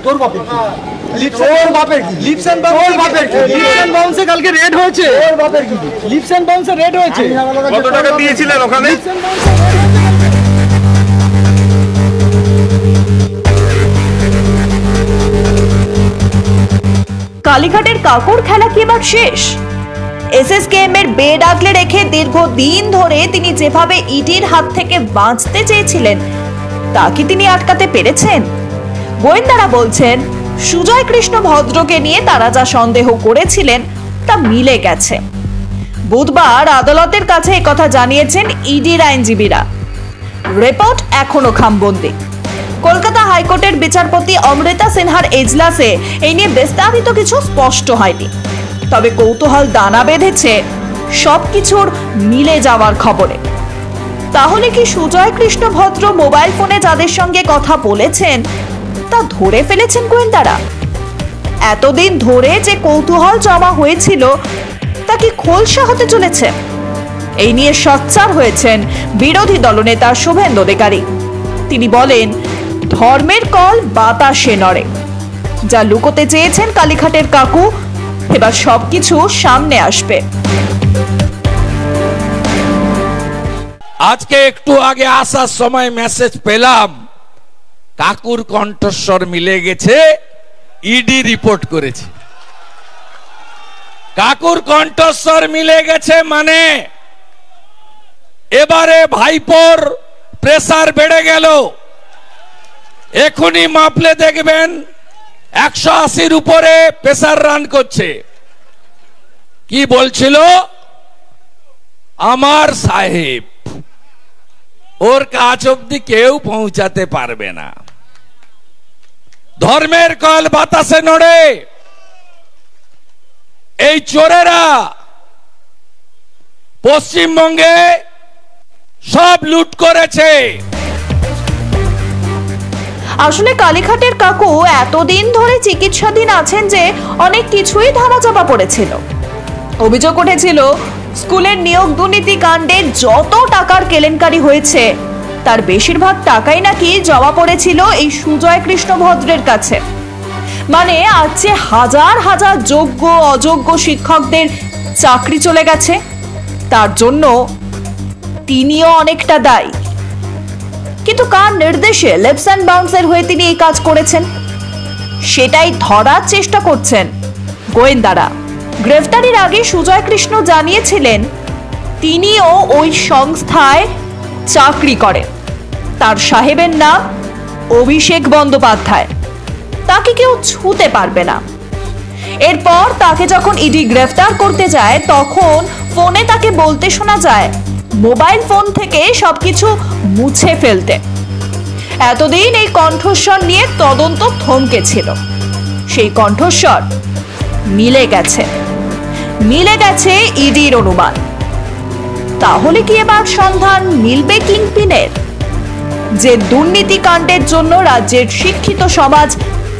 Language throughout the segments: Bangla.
তোর বাপের তোর বাপের কি লিপস এন্ড বাউন্স বাপের কি লিপস এন্ড বাউন্সে কালকে রেড হয়েছে তোর বাপের কি লিপস এন্ড বাউন্সে রেড হয়েছে কত টাকা দিয়েছিলেন ওখানে কালীঘাটের কাকুর খেলা কি এবার শেষ? এসএসকেএম এর বেড আগলে রেখে দীর্ঘদিন ধরে তিনি যেভাবে ইডির হাত থেকে বাঁচতে চেয়েছিলেন তা কি তিনি আটকাতে পেরেছেন? গোয়েন্দারা বলছেন সুজয় কৃষ্ণ ভদ্রকে নিয়ে তারা যা সন্দেহ করেছিলেন তা মিলে গেছে। বুধবার আদালতের কাছে একথা জানিয়েছেন ইডির আইনজীবীরা। রিপোর্ট এখনো খামবন্দি। কলকাতা হাইকোর্টের বিচারপতি অমৃতা সিনহার এজলাসে এই নিয়ে বিস্তারিত কিছু স্পষ্ট হয়নি, তবে কৌতূহল দানা বেঁধেছে সবকিছুর মিলে যাওয়ার খবরে। তাহলে কি সুজয় কৃষ্ণ ভদ্র মোবাইল ফোনে যাদের সঙ্গে কথা বলেছেন তা ধরে ফেলেছেন গোয়েন্দারা? এতদিন ধরে যে কৌতূহল জমা হয়েছিল তা কি খোলসা হতে চলেছে? এই নিয়ে সোচ্চার হয়েছেন বিরোধী দলনেতা শুভেন্দু অধিকারী। তিনি বলেন, ধর্মের কল বাতাসে নড়ে। যা লুকোতে চেয়েছেন কালীঘাটের কাকু এবার সবকিছু সামনে আসবে। আজকে একটু আগে আসার সময় মেসেজ পেলাম কাকুর কণ্ঠস্বর মিলে গেছে, ইডি রিপোর্ট করেছে। কাকুর কণ্ঠস্বর মিলে গেছে মানে এবারে ভাইপোর প্রেসার বেড়ে গেল। এখনই মাপলে দেখবেন 180-র উপরে প্রেসার রান করছে। কি বলছিল? আমার সাহেব, ওর কাছ অব্দি কেউ পৌঁছাতে পারবে না। ধর্মের কল বাতাসে নড়ে। এই চোরেরা পশ্চিমবঙ্গে সব লুট করেছে। আসলে কালীঘাটের কাকু এতদিন ধরে চিকিৎসাধীন আছেন যে অনেক কিছুই ধামাচাপা পড়েছিল। অভিযোগ উঠেছিল স্কুলের নিয়োগ দুর্নীতি কাণ্ডে যত টাকার কেলেঙ্কারি হয়েছে তার বেশিরভাগ টাকাই নাকি জমা পড়েছিল এই সুজয় কৃষ্ণ ভদ্রের কাছে। মানে আজ যে হাজার হাজার যোগ্য অযোগ্য শিক্ষকদের চাকরি চলে গেছে তার জন্য তিনিও অনেকটা দায়ী। কিন্তু কার নির্দেশে লিপস এন্ড বাউন্সের হয়ে তিনি এই কাজ করেছেন সেটাই ধরার চেষ্টা করছেন গোয়েন্দারা। গ্রেফতারির আগে সুজয় কৃষ্ণ জানিয়েছিলেন তিনিও ওই সংস্থায় চাকরি করেন। তার সাহেবের নাম অভিষেক বন্দ্যোপাধ্যায়। তাকে কেউ ছুঁতে পারবে না। এরপর তাকে যখন ইডি গ্রেফতার করতে যায় তখন ফোনে তাকে বলতে শোনা যায় মোবাইল ফোন থেকে সবকিছু মুছে ফেলতে। এতদিন এই কণ্ঠস্বর নিয়ে তদন্ত থমকেছিল। সেই কণ্ঠস্বর মিলে গেছে ইডির অনুমান। তাহলে কি এবার সন্ধান মিলবে কিংপিনের? যে দুর্নীতি কাণ্ডের জন্য রাজ্যের শিক্ষিত সমাজ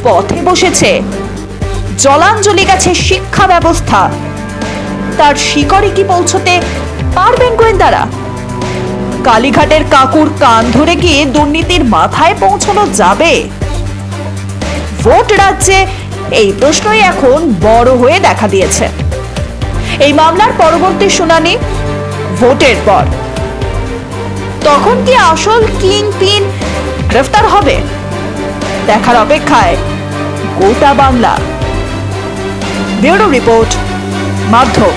পথে বসেছে, জলাঞ্জলি গেছে শিক্ষা ব্যবস্থা, তার শিকড়ে কি পৌঁছতে পারবেন গোয়েন্দারা? কালীঘাটের কাকুর কান ধরে কি দুর্নীতির মাথায় পৌঁছানো যাবে? ভোট রাজ্যে এই প্রশ্নই এখন বড় হয়ে দেখা দিয়েছে। এই মামলার পরবর্তী শুনানি ভোটের পর। তখন কি আসল কিংপিন গ্রেফতার হবে? দেখার অপেক্ষায় গোটা বাংলা। ব্যুরো রিপোর্ট, মাধ্যম।